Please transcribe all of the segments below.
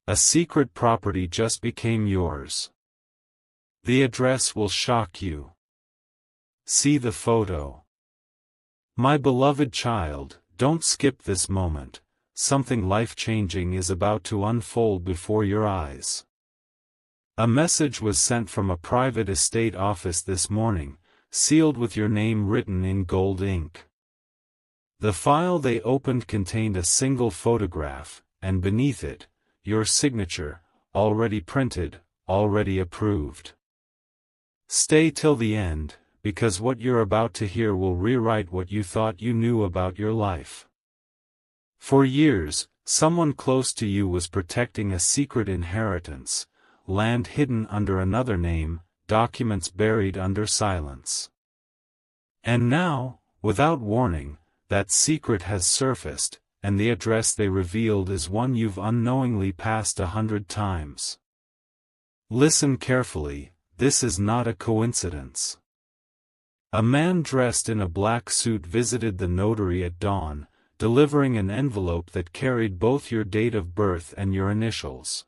A secret property just became yours. The address will shock you. See the photo. My beloved child, don't skip this moment. Something life-changing is about to unfold before your eyes. A message was sent from a private estate office this morning, sealed with your name written in gold ink. The file they opened contained a single photograph, and beneath it, your signature, already printed, already approved. Stay till the end, because what you're about to hear will rewrite what you thought you knew about your life. For years, someone close to you was protecting a secret inheritance, land hidden under another name, documents buried under silence. And now, without warning, that secret has surfaced, and the address they revealed is one you've unknowingly passed 100 times. Listen carefully, this is not a coincidence. A man dressed in a black suit visited the notary at dawn, delivering an envelope that carried both your date of birth and your initials.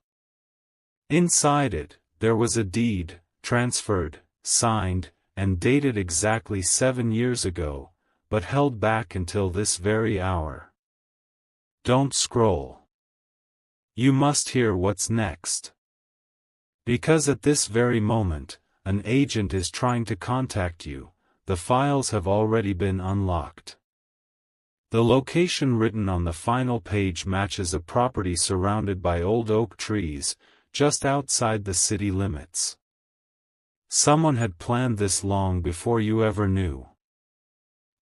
Inside it, there was a deed, transferred, signed, and dated exactly 7 years ago, but held back until this very hour. Don't scroll. You must hear what's next. Because at this very moment, an agent is trying to contact you. The files have already been unlocked. The location written on the final page matches a property surrounded by old oak trees, just outside the city limits. Someone had planned this long before you ever knew.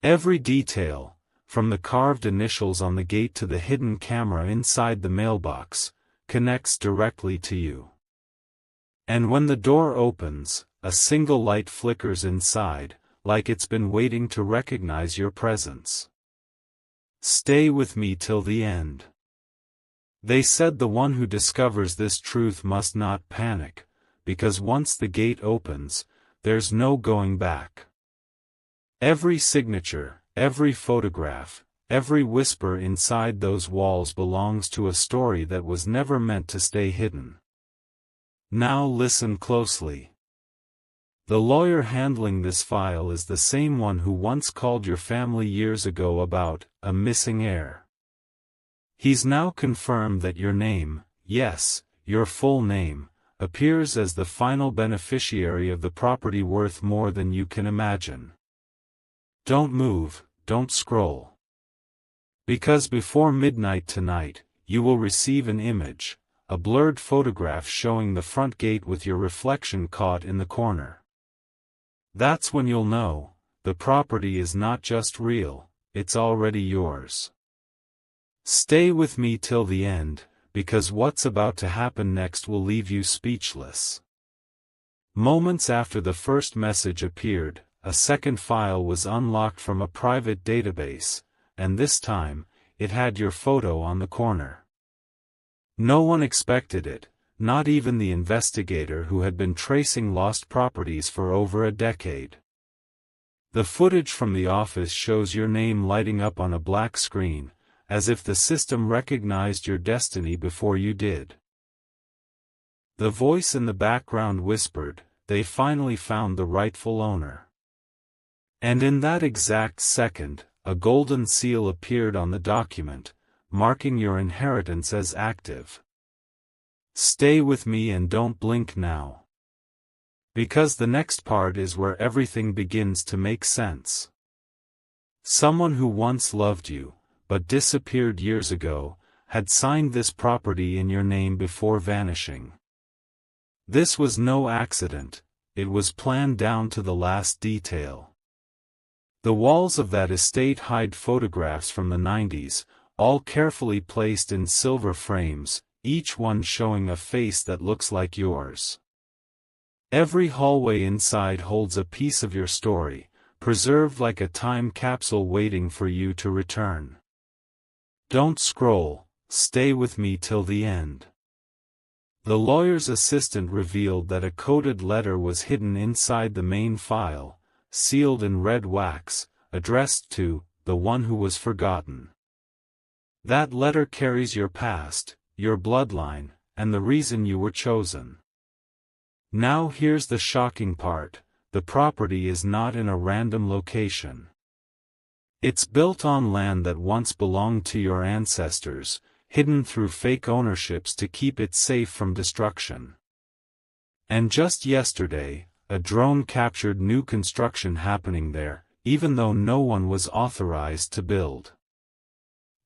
Every detail, from the carved initials on the gate to the hidden camera inside the mailbox, connects directly to you. And when the door opens, a single light flickers inside, like it's been waiting to recognize your presence. Stay with me till the end. They said the one who discovers this truth must not panic, because once the gate opens, there's no going back. Every signature, every photograph, every whisper inside those walls belongs to a story that was never meant to stay hidden. Now listen closely. The lawyer handling this file is the same one who once called your family years ago about a missing heir. He's now confirmed that your name, yes, your full name, appears as the final beneficiary of the property worth more than you can imagine. Don't move, don't scroll. Because before midnight tonight, you will receive an image, a blurred photograph showing the front gate with your reflection caught in the corner. That's when you'll know, the property is not just real, it's already yours. Stay with me till the end, because what's about to happen next will leave you speechless. Moments after the first message appeared, a second file was unlocked from a private database, and this time, it had your photo on the corner. No one expected it, not even the investigator who had been tracing lost properties for over a decade. The footage from the office shows your name lighting up on a black screen, as if the system recognized your destiny before you did. The voice in the background whispered, "They finally found the rightful owner." And in that exact second, a golden seal appeared on the document, marking your inheritance as active. Stay with me and don't blink now. Because the next part is where everything begins to make sense. Someone who once loved you, but disappeared years ago, had signed this property in your name before vanishing. This was no accident, it was planned down to the last detail. The walls of that estate hide photographs from the 90s, all carefully placed in silver frames, each one showing a face that looks like yours. Every hallway inside holds a piece of your story, preserved like a time capsule waiting for you to return. Don't scroll, stay with me till the end. The lawyer's assistant revealed that a coded letter was hidden inside the main file, sealed in red wax, addressed to the one who was forgotten. That letter carries your past, your bloodline, and the reason you were chosen. Now here's the shocking part: the property is not in a random location. It's built on land that once belonged to your ancestors, hidden through fake ownerships to keep it safe from destruction. And just yesterday, a drone captured new construction happening there, even though no one was authorized to build.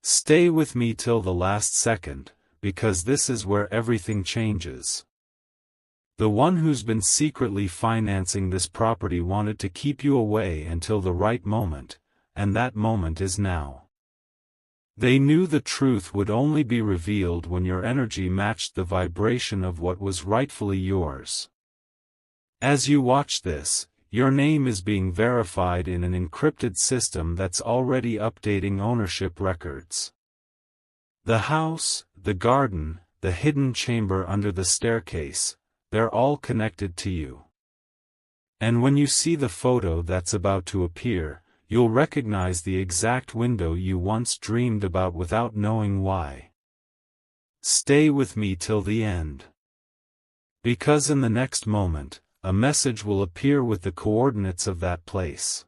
Stay with me till the last second, because this is where everything changes. The one who's been secretly financing this property wanted to keep you away until the right moment, and that moment is now. They knew the truth would only be revealed when your energy matched the vibration of what was rightfully yours. As you watch this, your name is being verified in an encrypted system that's already updating ownership records. The house, the garden, the hidden chamber under the staircase, they're all connected to you. And when you see the photo that's about to appear, you'll recognize the exact window you once dreamed about without knowing why. Stay with me till the end. Because in the next moment, a message will appear with the coordinates of that place.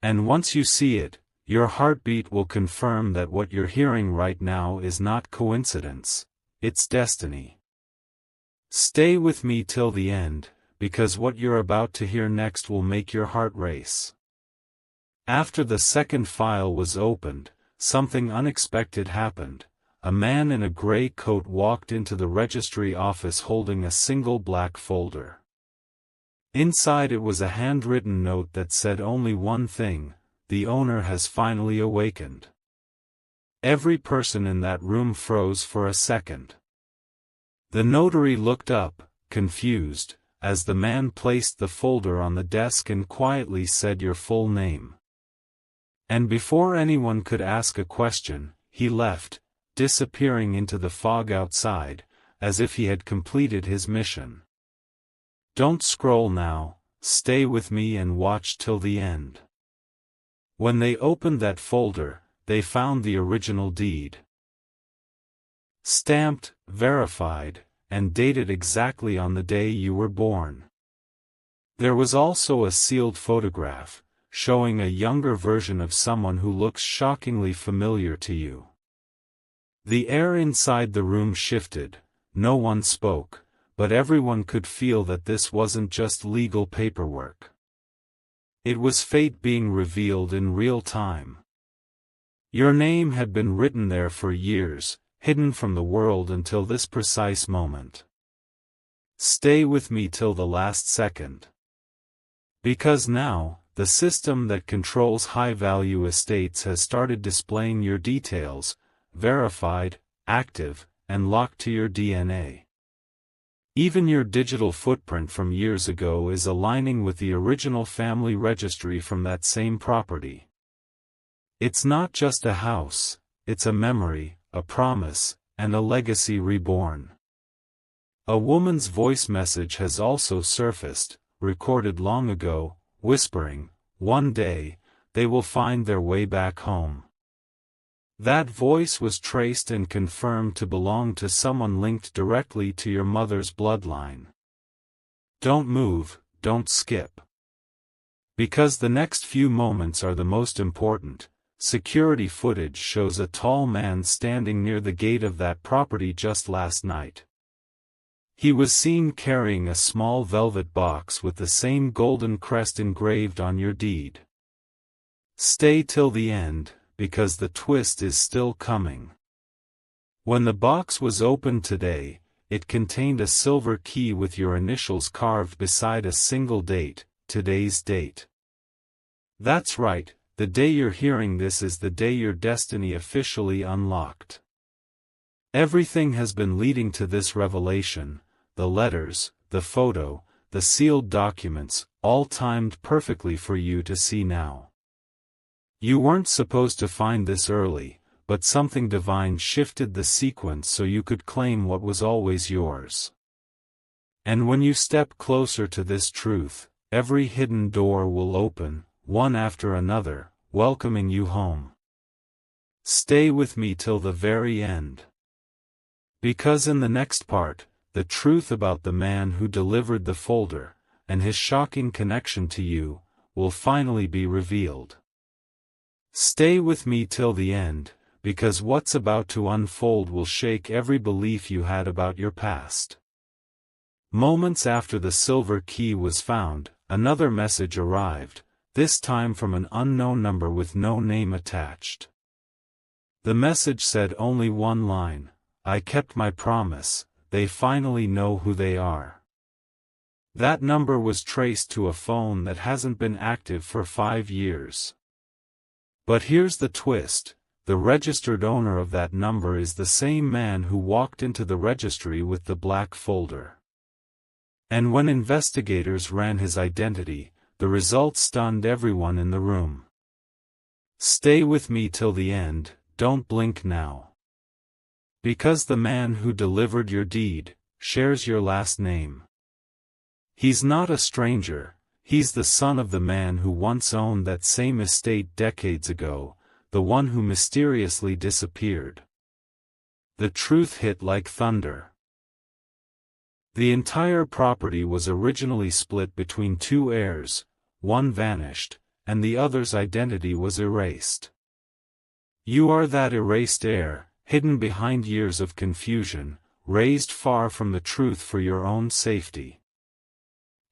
And once you see it, your heartbeat will confirm that what you're hearing right now is not coincidence, it's destiny. Stay with me till the end, because what you're about to hear next will make your heart race. After the second file was opened, something unexpected happened. A man in a gray coat walked into the registry office holding a single black folder. Inside it was a handwritten note that said only one thing: the owner has finally awakened. Every person in that room froze for a second. The notary looked up, confused, as the man placed the folder on the desk and quietly said your full name. And before anyone could ask a question, he left, disappearing into the fog outside, as if he had completed his mission. Don't scroll now, stay with me and watch till the end. When they opened that folder, they found the original deed. Stamped, verified, and dated exactly on the day you were born. There was also a sealed photograph, showing a younger version of someone who looks shockingly familiar to you. The air inside the room shifted, no one spoke, but everyone could feel that this wasn't just legal paperwork. It was fate being revealed in real time. Your name had been written there for years, hidden from the world until this precise moment. Stay with me till the last second. Because now, the system that controls high-value estates has started displaying your details, verified, active, and locked to your DNA. Even your digital footprint from years ago is aligning with the original family registry from that same property. It's not just a house, it's a memory, a promise, and a legacy reborn. A woman's voice message has also surfaced, recorded long ago, whispering, "One day, they will find their way back home." That voice was traced and confirmed to belong to someone linked directly to your mother's bloodline. Don't move, don't skip. Because the next few moments are the most important. Security footage shows a tall man standing near the gate of that property just last night. He was seen carrying a small velvet box with the same golden crest engraved on your deed. Stay till the end, because the twist is still coming. When the box was opened today, it contained a silver key with your initials carved beside a single date, today's date. That's right. The day you're hearing this is the day your destiny officially unlocked. Everything has been leading to this revelation: the letters, the photo, the sealed documents, all timed perfectly for you to see now. You weren't supposed to find this early, but something divine shifted the sequence so you could claim what was always yours. And when you step closer to this truth, every hidden door will open, one after another, welcoming you home. Stay with me till the very end. Because in the next part, the truth about the man who delivered the folder, and his shocking connection to you, will finally be revealed. Stay with me till the end, because what's about to unfold will shake every belief you had about your past. Moments after the silver key was found, another message arrived, this time from an unknown number with no name attached. The message said only one line: "I kept my promise, they finally know who they are." That number was traced to a phone that hasn't been active for 5 years. But here's the twist: the registered owner of that number is the same man who walked into the registry with the black folder. And when investigators ran his identity, the results stunned everyone in the room. Stay with me till the end, don't blink now. Because the man who delivered your deed shares your last name. He's not a stranger, he's the son of the man who once owned that same estate decades ago, the one who mysteriously disappeared. The truth hit like thunder. The entire property was originally split between 2 heirs, one vanished, and the other's identity was erased. You are that erased heir, hidden behind years of confusion, raised far from the truth for your own safety.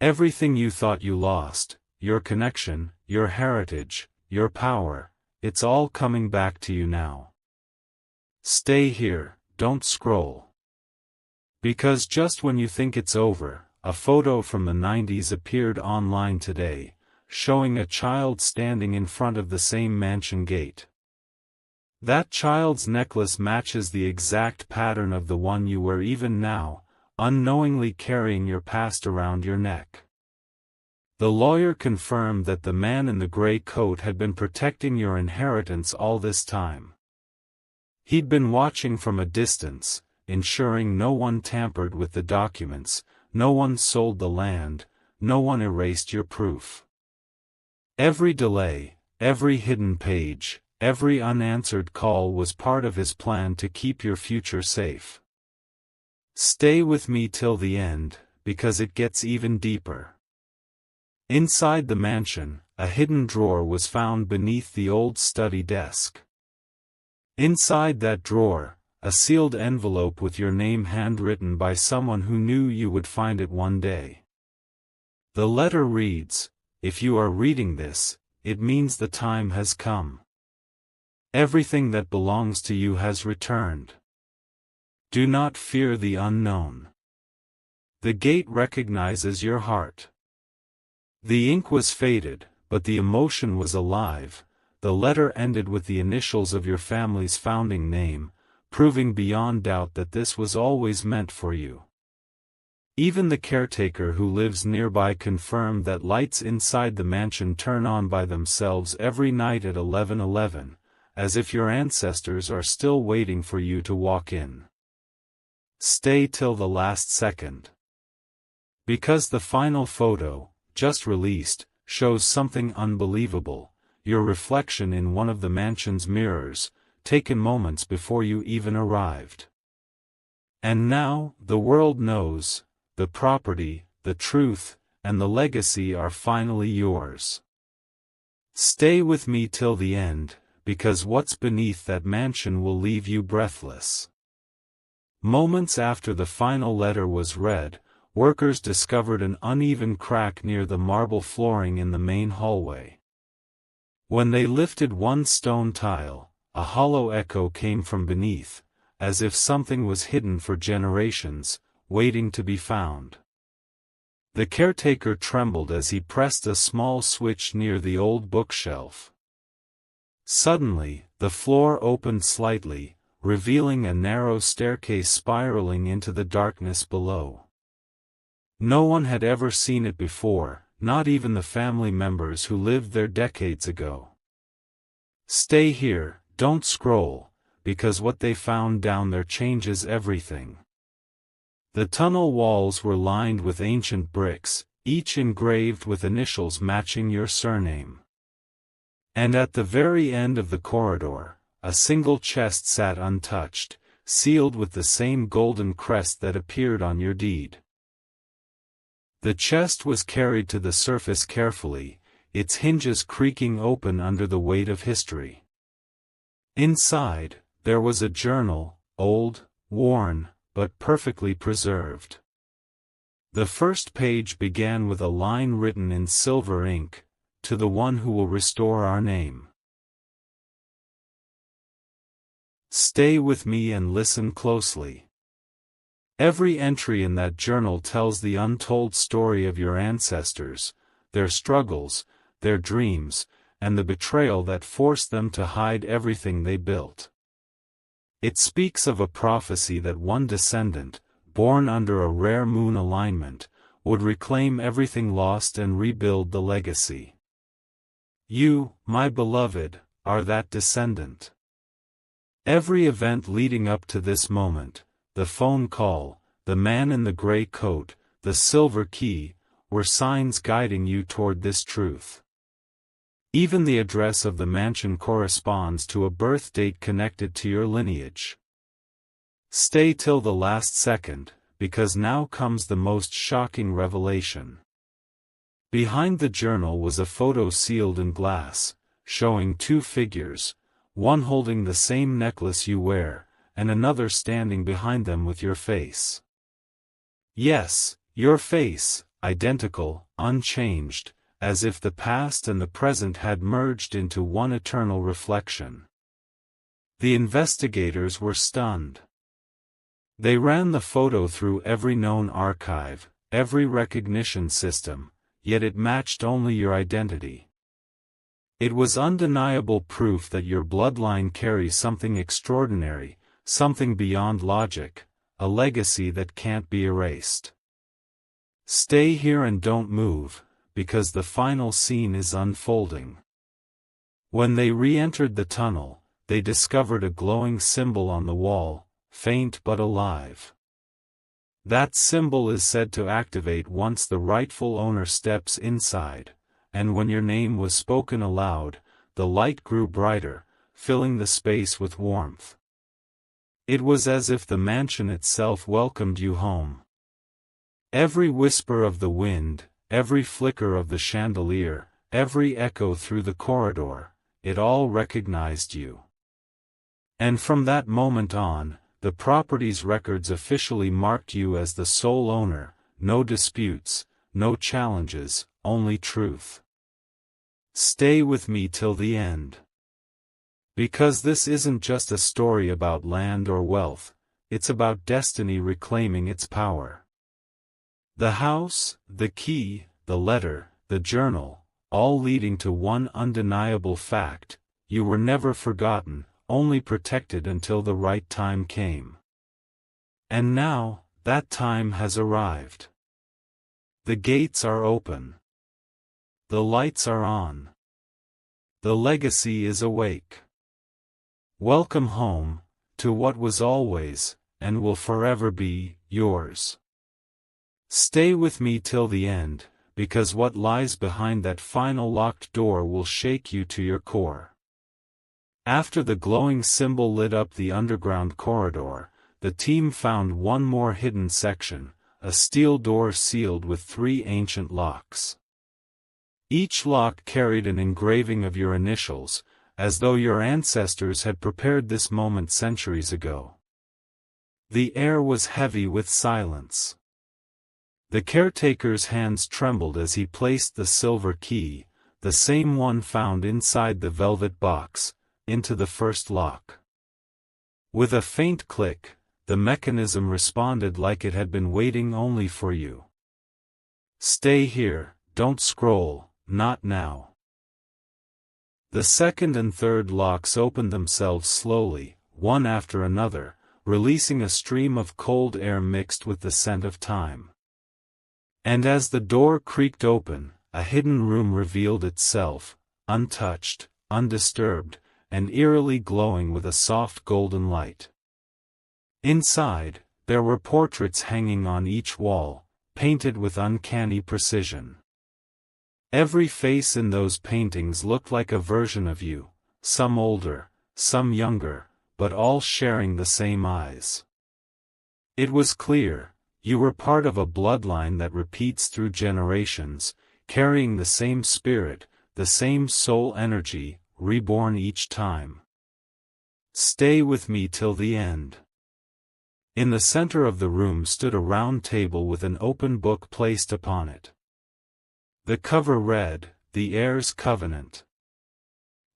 Everything you thought you lost, your connection, your heritage, your power, it's all coming back to you now. Stay here, don't scroll. Because just when you think it's over, a photo from the 90s appeared online today, showing a child standing in front of the same mansion gate. That child's necklace matches the exact pattern of the one you wear even now, unknowingly carrying your past around your neck. The lawyer confirmed that the man in the gray coat had been protecting your inheritance all this time. He'd been watching from a distance, ensuring no one tampered with the documents, no one sold the land, no one erased your proof. Every delay, every hidden page, every unanswered call was part of his plan to keep your future safe. Stay with me till the end, because it gets even deeper. Inside the mansion, a hidden drawer was found beneath the old study desk. Inside that drawer, a sealed envelope with your name handwritten by someone who knew you would find it one day. The letter reads, "If you are reading this, it means the time has come. Everything that belongs to you has returned. Do not fear the unknown. The gate recognizes your heart." The ink was faded, but the emotion was alive. The letter ended with the initials of your family's founding name, proving beyond doubt that this was always meant for you. Even the caretaker who lives nearby confirmed that lights inside the mansion turn on by themselves every night at 11:11, as if your ancestors are still waiting for you to walk in. Stay till the last second. Because the final photo, just released, shows something unbelievable: your reflection in one of the mansion's mirrors, taken moments before you even arrived. And now, the world knows, the property, the truth, and the legacy are finally yours. Stay with me till the end, because what's beneath that mansion will leave you breathless. Moments after the final letter was read, workers discovered an uneven crack near the marble flooring in the main hallway. When they lifted one stone tile, a hollow echo came from beneath, as if something was hidden for generations, waiting to be found. The caretaker trembled as he pressed a small switch near the old bookshelf. Suddenly, the floor opened slightly, revealing a narrow staircase spiraling into the darkness below. No one had ever seen it before, not even the family members who lived there decades ago. Stay here, don't scroll, because what they found down there changes everything. The tunnel walls were lined with ancient bricks, each engraved with initials matching your surname. And at the very end of the corridor, a single chest sat untouched, sealed with the same golden crest that appeared on your deed. The chest was carried to the surface carefully, its hinges creaking open under the weight of history. Inside, there was a journal, old, worn, but perfectly preserved. The first page began with a line written in silver ink, "To the one who will restore our name." Stay with me and listen closely. Every entry in that journal tells the untold story of your ancestors, their struggles, their dreams, and the betrayal that forced them to hide everything they built. It speaks of a prophecy that one descendant, born under a rare moon alignment, would reclaim everything lost and rebuild the legacy. You, my beloved, are that descendant. Every event leading up to this moment, the phone call, the man in the gray coat, the silver key, were signs guiding you toward this truth. Even the address of the mansion corresponds to a birth date connected to your lineage. Stay till the last second, because now comes the most shocking revelation. Behind the journal was a photo sealed in glass, showing two figures, one holding the same necklace you wear, and another standing behind them with your face. Yes, your face, identical, unchanged, as if the past and the present had merged into one eternal reflection. The investigators were stunned. They ran the photo through every known archive, every recognition system, yet it matched only your identity. It was undeniable proof that your bloodline carries something extraordinary, something beyond logic, a legacy that can't be erased. Stay here and don't move, because the final scene is unfolding. When they re-entered the tunnel, they discovered a glowing symbol on the wall, faint but alive. That symbol is said to activate once the rightful owner steps inside, and when your name was spoken aloud, the light grew brighter, filling the space with warmth. It was as if the mansion itself welcomed you home. Every whisper of the wind, every flicker of the chandelier, every echo through the corridor, it all recognized you. And from that moment on, the property's records officially marked you as the sole owner, no disputes, no challenges, only truth. Stay with me till the end. Because this isn't just a story about land or wealth, it's about destiny reclaiming its power. The house, the key, the letter, the journal, all leading to one undeniable fact: you were never forgotten, only protected until the right time came. And now, that time has arrived. The gates are open. The lights are on. The legacy is awake. Welcome home, to what was always, and will forever be, yours. Stay with me till the end, because what lies behind that final locked door will shake you to your core. After the glowing symbol lit up the underground corridor, the team found one more hidden section, a steel door sealed with 3 ancient locks. Each lock carried an engraving of your initials, as though your ancestors had prepared this moment centuries ago. The air was heavy with silence. The caretaker's hands trembled as he placed the silver key, the same one found inside the velvet box, into the first lock. With a faint click, the mechanism responded like it had been waiting only for you. Stay here, don't scroll, not now. The second and third locks opened themselves slowly, one after another, releasing a stream of cold air mixed with the scent of time. And as the door creaked open, a hidden room revealed itself, untouched, undisturbed, and eerily glowing with a soft golden light. Inside, there were portraits hanging on each wall, painted with uncanny precision. Every face in those paintings looked like a version of you, some older, some younger, but all sharing the same eyes. It was clear, you were part of a bloodline that repeats through generations, carrying the same spirit, the same soul energy, reborn each time. Stay with me till the end. In the center of the room stood a round table with an open book placed upon it. The cover read, "The Heir's Covenant."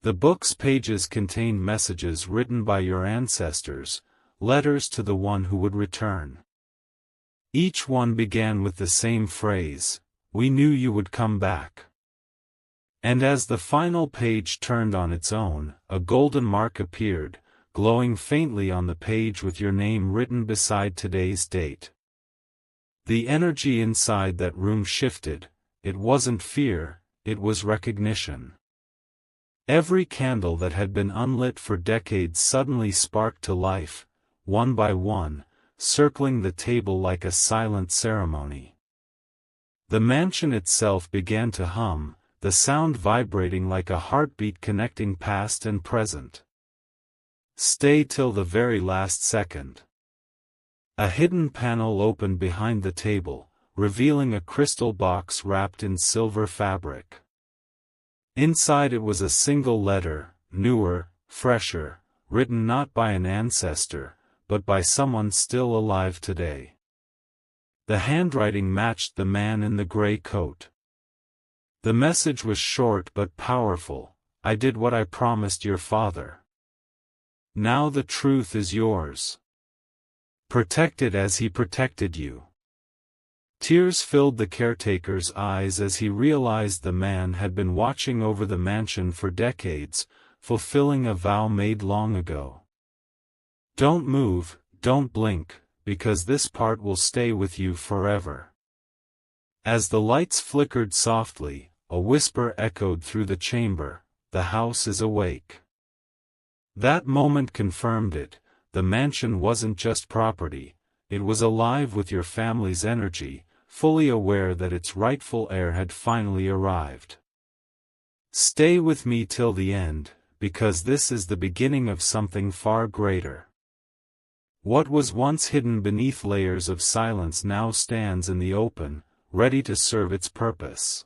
The book's pages contained messages written by your ancestors, letters to the one who would return. Each one began with the same phrase, "We knew you would come back." And as the final page turned on its own, a golden mark appeared, glowing faintly on the page with your name written beside today's date. The energy inside that room shifted. It wasn't fear, it was recognition. Every candle that had been unlit for decades suddenly sparked to life, one by one, circling the table like a silent ceremony. The mansion itself began to hum, the sound vibrating like a heartbeat connecting past and present. Stay till the very last second. A hidden panel opened behind the table, revealing a crystal box wrapped in silver fabric. Inside it was a single letter, newer, fresher, written not by an ancestor, but by someone still alive today. The handwriting matched the man in the gray coat. The message was short but powerful. "I did what I promised your father. Now the truth is yours. Protect it as he protected you." Tears filled the caretaker's eyes as he realized the man had been watching over the mansion for decades, fulfilling a vow made long ago. Don't move, don't blink, because this part will stay with you forever. As the lights flickered softly, a whisper echoed through the chamber, "The house is awake." That moment confirmed it. The mansion wasn't just property, it was alive with your family's energy, fully aware that its rightful heir had finally arrived. Stay with me till the end, because this is the beginning of something far greater. What was once hidden beneath layers of silence now stands in the open, ready to serve its purpose.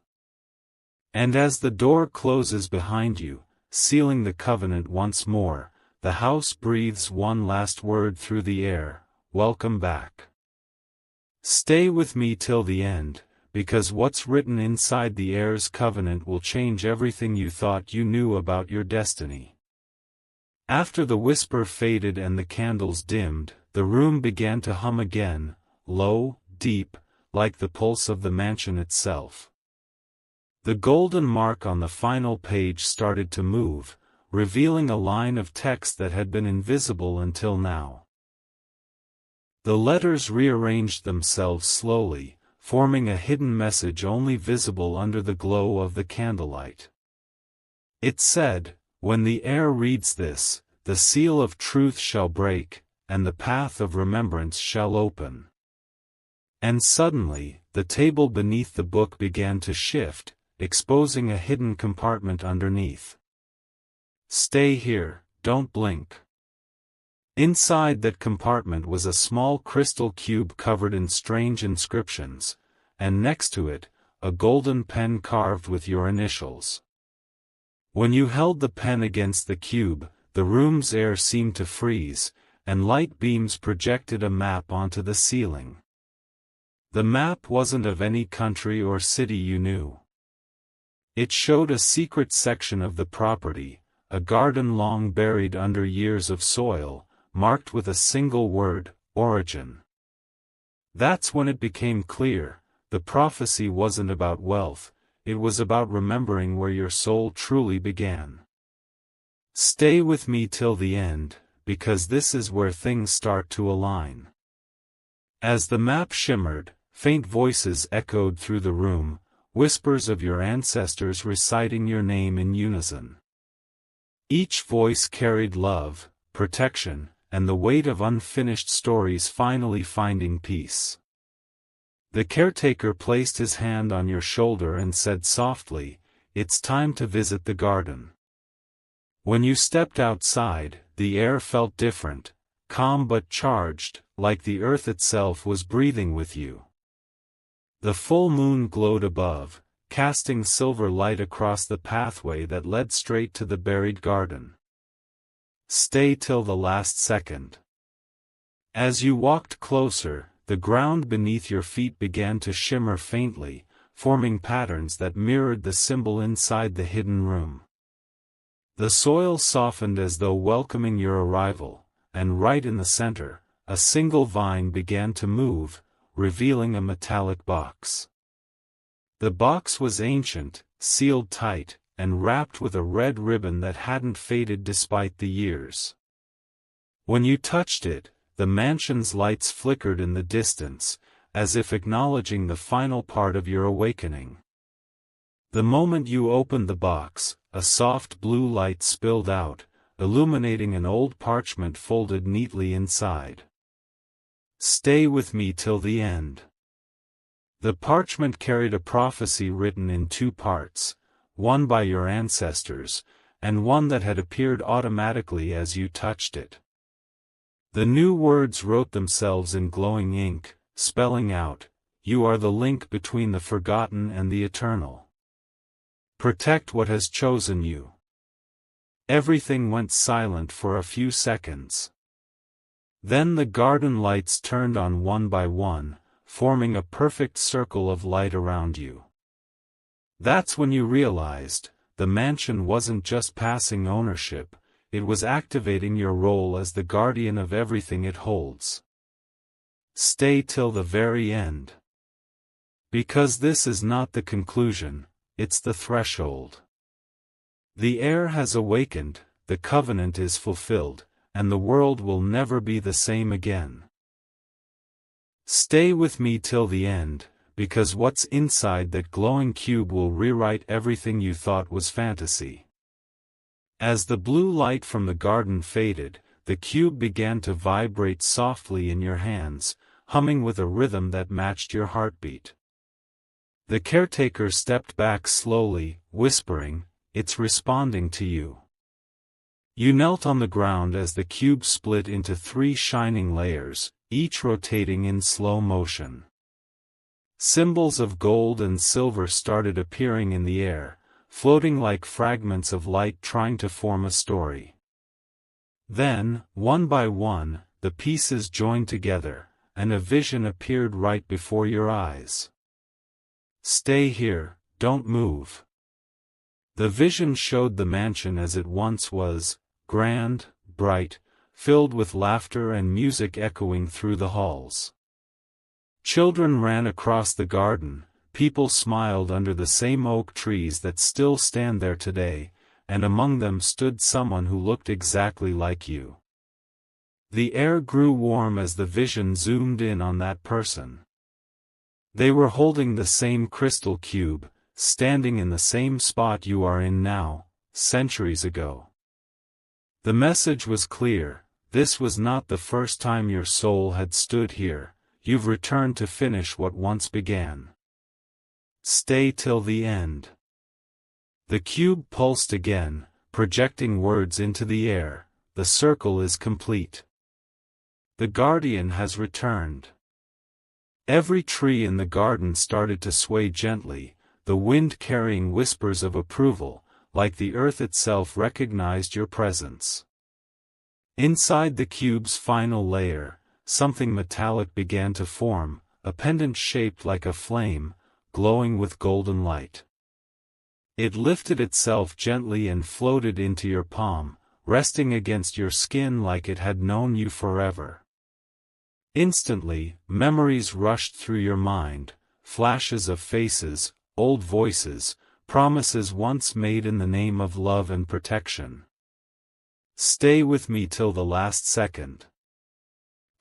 And as the door closes behind you, sealing the covenant once more, the house breathes one last word through the air, "Welcome back." Stay with me till the end, because what's written inside the heir's covenant will change everything you thought you knew about your destiny. After the whisper faded and the candles dimmed, the room began to hum again, low, deep, like the pulse of the mansion itself. The golden mark on the final page started to move, revealing a line of text that had been invisible until now. The letters rearranged themselves slowly, forming a hidden message only visible under the glow of the candlelight. It said, "When the heir reads this, the seal of truth shall break, and the path of remembrance shall open." And suddenly, the table beneath the book began to shift, exposing a hidden compartment underneath. Stay here, don't blink. Inside that compartment was a small crystal cube covered in strange inscriptions, and next to it, a golden pen carved with your initials. When you held the pen against the cube, the room's air seemed to freeze, and light beams projected a map onto the ceiling. The map wasn't of any country or city you knew. It showed a secret section of the property, a garden long buried under years of soil, marked with a single word, origin. That's when it became clear, the prophecy wasn't about wealth, it was about remembering where your soul truly began. Stay with me till the end, because this is where things start to align. As the map shimmered, faint voices echoed through the room, whispers of your ancestors reciting your name in unison. Each voice carried love, protection, and the weight of unfinished stories finally finding peace. The caretaker placed his hand on your shoulder and said softly, "It's time to visit the garden." When you stepped outside, the air felt different, calm but charged, like the earth itself was breathing with you. The full moon glowed above, casting silver light across the pathway that led straight to the buried garden. Stay till the last second. As you walked closer, the ground beneath your feet began to shimmer faintly, forming patterns that mirrored the symbol inside the hidden room. The soil softened as though welcoming your arrival, and right in the center, a single vine began to move, revealing a metallic box. The box was ancient, sealed tight, and wrapped with a red ribbon that hadn't faded despite the years. When you touched it, the mansion's lights flickered in the distance, as if acknowledging the final part of your awakening. The moment you opened the box, a soft blue light spilled out, illuminating an old parchment folded neatly inside. Stay with me till the end. The parchment carried a prophecy written in 2 parts, one by your ancestors, and one that had appeared automatically as you touched it. The new words wrote themselves in glowing ink, spelling out, "You are the link between the forgotten and the eternal. Protect what has chosen you." Everything went silent for a few seconds. Then the garden lights turned on one by one, forming a perfect circle of light around you. That's when you realized, the mansion wasn't just passing ownership, it was activating your role as the guardian of everything it holds. Stay till the very end. Because this is not the conclusion, it's the threshold. The heir has awakened, the covenant is fulfilled, and the world will never be the same again. Stay with me till the end, because what's inside that glowing cube will rewrite everything you thought was fantasy. As the blue light from the garden faded, the cube began to vibrate softly in your hands, humming with a rhythm that matched your heartbeat. The caretaker stepped back slowly, whispering, "It's responding to you." You knelt on the ground as the cube split into 3 shining layers, each rotating in slow motion. Symbols of gold and silver started appearing in the air, floating like fragments of light trying to form a story. Then, one by one, the pieces joined together, and a vision appeared right before your eyes. Stay here, don't move. The vision showed the mansion as it once was, grand, bright, filled with laughter and music echoing through the halls. Children ran across the garden, people smiled under the same oak trees that still stand there today, and among them stood someone who looked exactly like you. The air grew warm as the vision zoomed in on that person. They were holding the same crystal cube, standing in the same spot you are in now, centuries ago. The message was clear: this was not the first time your soul had stood here, you've returned to finish what once began. Stay till the end. The cube pulsed again, projecting words into the air: the circle is complete. The guardian has returned. Every tree in the garden started to sway gently, the wind carrying whispers of approval, like the earth itself recognized your presence. Inside the cube's final layer, something metallic began to form, a pendant shaped like a flame, glowing with golden light. It lifted itself gently and floated into your palm, resting against your skin like it had known you forever. Instantly, memories rushed through your mind, flashes of faces, old voices, promises once made in the name of love and protection. Stay with me till the last second.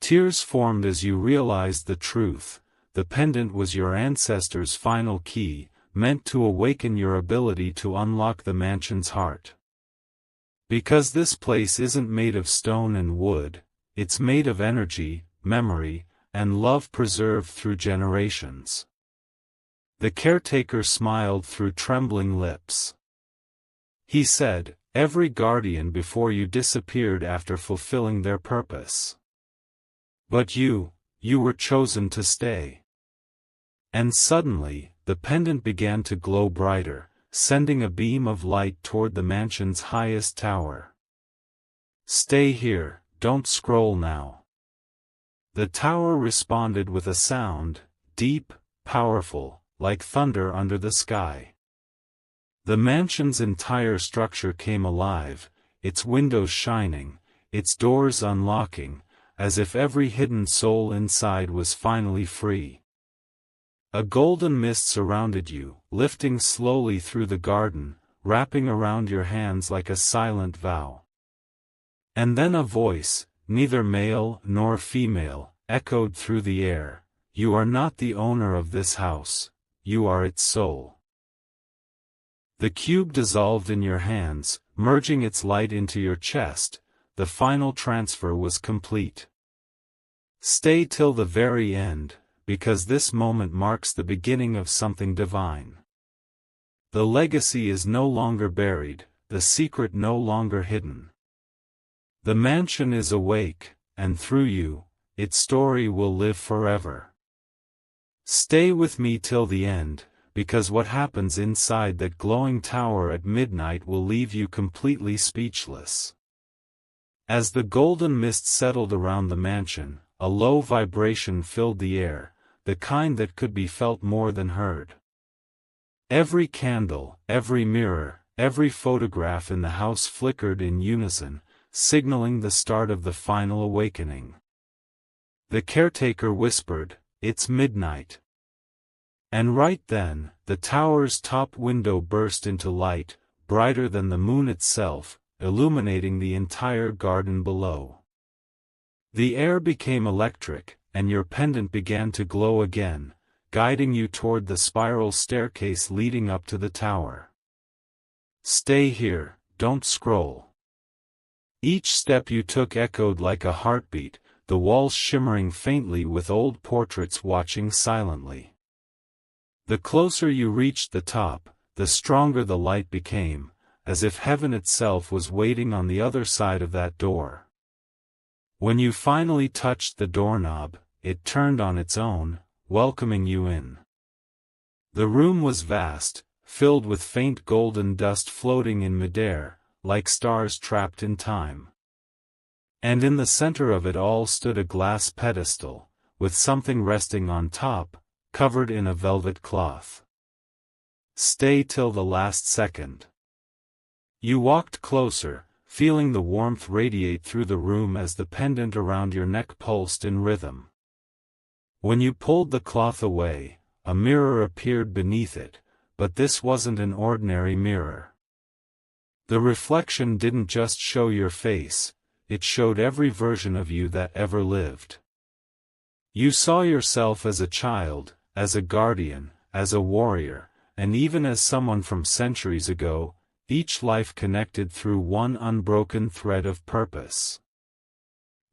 Tears formed as you realized the truth: the pendant was your ancestor's final key, meant to awaken your ability to unlock the mansion's heart. Because this place isn't made of stone and wood, it's made of energy, memory, and love preserved through generations. The caretaker smiled through trembling lips. He said, every guardian before you disappeared after fulfilling their purpose. But you were chosen to stay. And suddenly, the pendant began to glow brighter, sending a beam of light toward the mansion's highest tower. Stay here, don't scroll now. The tower responded with a sound, deep, powerful, like thunder under the sky. The mansion's entire structure came alive, its windows shining, its doors unlocking, as if every hidden soul inside was finally free. A golden mist surrounded you, lifting slowly through the garden, wrapping around your hands like a silent vow. And then a voice, neither male nor female, echoed through the air. You are not the owner of this house, you are its soul. The cube dissolved in your hands, merging its light into your chest. The final transfer was complete. Stay till the very end, because this moment marks the beginning of something divine. The legacy is no longer buried, the secret no longer hidden. The mansion is awake, and through you, its story will live forever. Stay with me till the end, because what happens inside that glowing tower at midnight will leave you completely speechless. As the golden mist settled around the mansion, a low vibration filled the air, the kind that could be felt more than heard. Every candle, every mirror, every photograph in the house flickered in unison, signaling the start of the final awakening. The caretaker whispered, "It's midnight." And right then, the tower's top window burst into light, brighter than the moon itself, illuminating the entire garden below. The air became electric, and your pendant began to glow again, guiding you toward the spiral staircase leading up to the tower. Stay here, don't scroll. Each step you took echoed like a heartbeat, the walls shimmering faintly with old portraits watching silently. The closer you reached the top, the stronger the light became, as if heaven itself was waiting on the other side of that door. When you finally touched the doorknob, it turned on its own, welcoming you in. The room was vast, filled with faint golden dust floating in midair, like stars trapped in time. And in the center of it all stood a glass pedestal, with something resting on top, covered in a velvet cloth. Stay till the last second. You walked closer, feeling the warmth radiate through the room as the pendant around your neck pulsed in rhythm. When you pulled the cloth away, a mirror appeared beneath it, but this wasn't an ordinary mirror. The reflection didn't just show your face, it showed every version of you that ever lived. You saw yourself as a child, as a guardian, as a warrior, and even as someone from centuries ago, each life connected through one unbroken thread of purpose.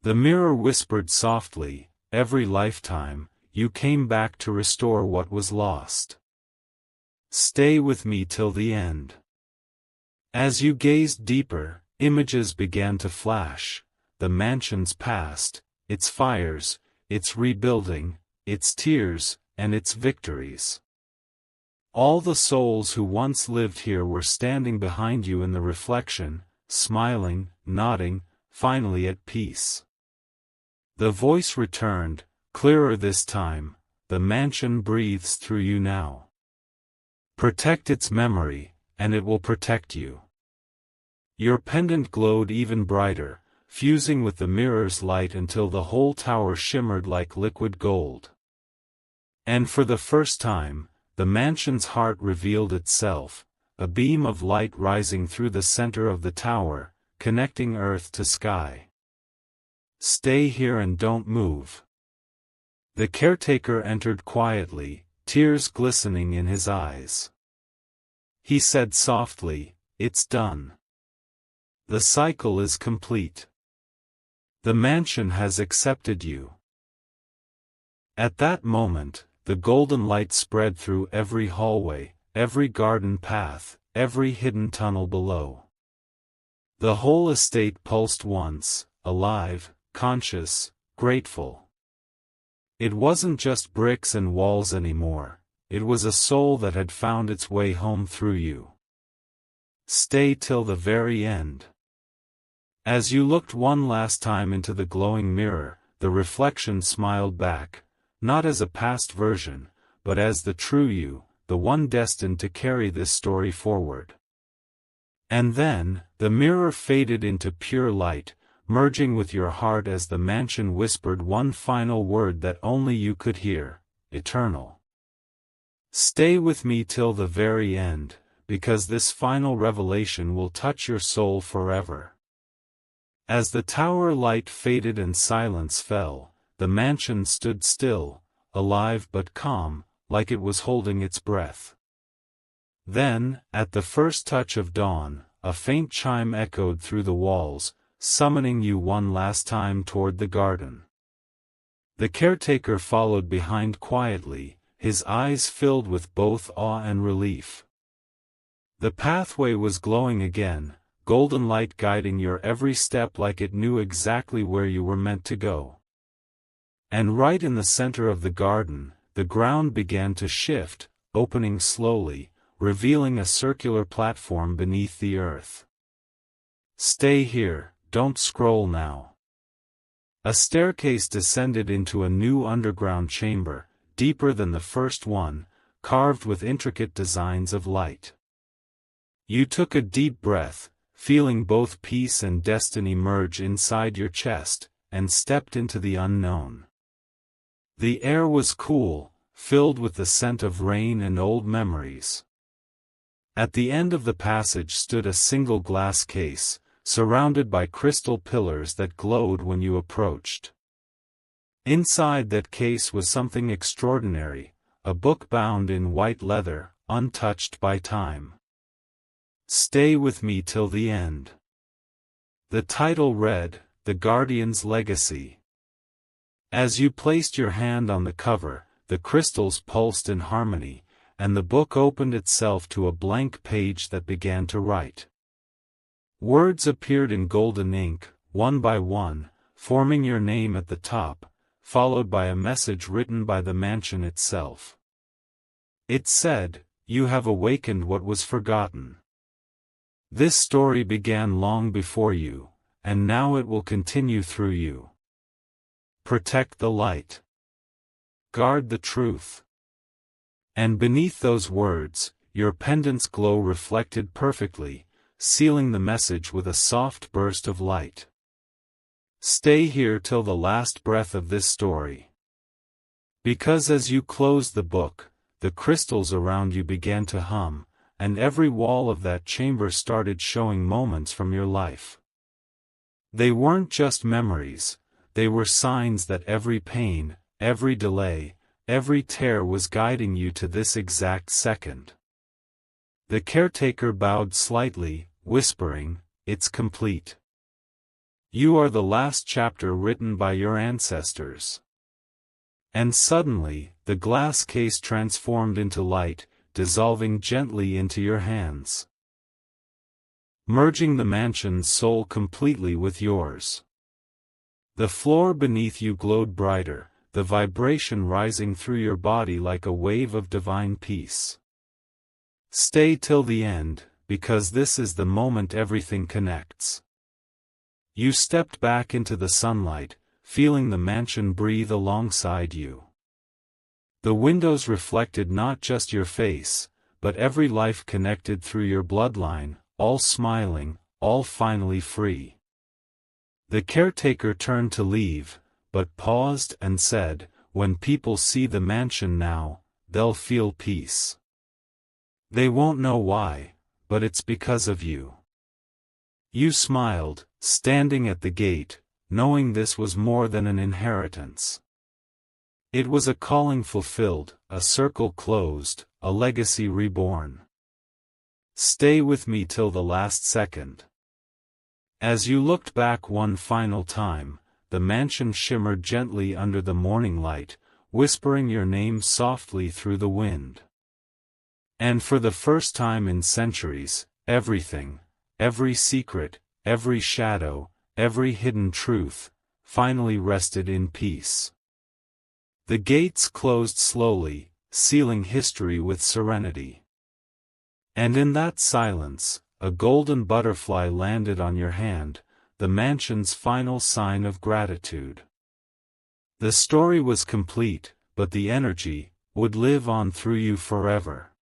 The mirror whispered softly, every lifetime, you came back to restore what was lost. Stay with me till the end. As you gazed deeper, images began to flash, the mansion's past, its fires, its rebuilding, its tears, and its victories. All the souls who once lived here were standing behind you in the reflection, smiling, nodding, finally at peace. The voice returned, clearer this time, the mansion breathes through you now. Protect its memory, and it will protect you. Your pendant glowed even brighter, fusing with the mirror's light until the whole tower shimmered like liquid gold. And for the first time, the mansion's heart revealed itself, a beam of light rising through the center of the tower, connecting earth to sky. Stay here and don't move. The caretaker entered quietly, tears glistening in his eyes. He said softly, "It's done. The cycle is complete. The mansion has accepted you." At that moment, the golden light spread through every hallway, every garden path, every hidden tunnel below. The whole estate pulsed once, alive, conscious, grateful. It wasn't just bricks and walls anymore, it was a soul that had found its way home through you. Stay till the very end. As you looked one last time into the glowing mirror, the reflection smiled back, not as a past version, but as the true you, the one destined to carry this story forward. And then, the mirror faded into pure light, merging with your heart as the mansion whispered one final word that only you could hear: eternal. Stay with me till the very end, because this final revelation will touch your soul forever. As the tower light faded and silence fell, the mansion stood still, alive but calm, like it was holding its breath. Then, at the first touch of dawn, a faint chime echoed through the walls, summoning you one last time toward the garden. The caretaker followed behind quietly, his eyes filled with both awe and relief. The pathway was glowing again, golden light guiding your every step like it knew exactly where you were meant to go. And right in the center of the garden, the ground began to shift, opening slowly, revealing a circular platform beneath the earth. Stay here, don't scroll now. A staircase descended into a new underground chamber, deeper than the first one, carved with intricate designs of light. You took a deep breath, feeling both peace and destiny merge inside your chest, and stepped into the unknown. The air was cool, filled with the scent of rain and old memories. At the end of the passage stood a single glass case, surrounded by crystal pillars that glowed when you approached. Inside that case was something extraordinary, a book bound in white leather, untouched by time. Stay with me till the end. The title read, The Guardian's Legacy. As you placed your hand on the cover, the crystals pulsed in harmony, and the book opened itself to a blank page that began to write. Words appeared in golden ink, one by one, forming your name at the top, followed by a message written by the mansion itself. It said, "You have awakened what was forgotten. This story began long before you, and now it will continue through you. Protect the light. Guard the truth." And beneath those words, your pendant's glow reflected perfectly, sealing the message with a soft burst of light. Stay here till the last breath of this story. Because as you closed the book, the crystals around you began to hum, and every wall of that chamber started showing moments from your life. They weren't just memories, they were signs that every pain, every delay, every tear was guiding you to this exact second. The caretaker bowed slightly, whispering, "It's complete. You are the last chapter written by your ancestors." And suddenly, the glass case transformed into light, dissolving gently into your hands, merging the mansion's soul completely with yours. The floor beneath you glowed brighter, the vibration rising through your body like a wave of divine peace. Stay till the end, because this is the moment everything connects. You stepped back into the sunlight, feeling the mansion breathe alongside you. The windows reflected not just your face, but every life connected through your bloodline, all smiling, all finally free. The caretaker turned to leave, but paused and said, "When people see the mansion now, they'll feel peace. They won't know why, but it's because of you." You smiled, standing at the gate, knowing this was more than an inheritance. It was a calling fulfilled, a circle closed, a legacy reborn. Stay with me till the last second. As you looked back one final time, the mansion shimmered gently under the morning light, whispering your name softly through the wind. And for the first time in centuries, everything, every secret, every shadow, every hidden truth, finally rested in peace. The gates closed slowly, sealing history with serenity. And in that silence, a golden butterfly landed on your hand, the mansion's final sign of gratitude. The story was complete, but the energy would live on through you forever.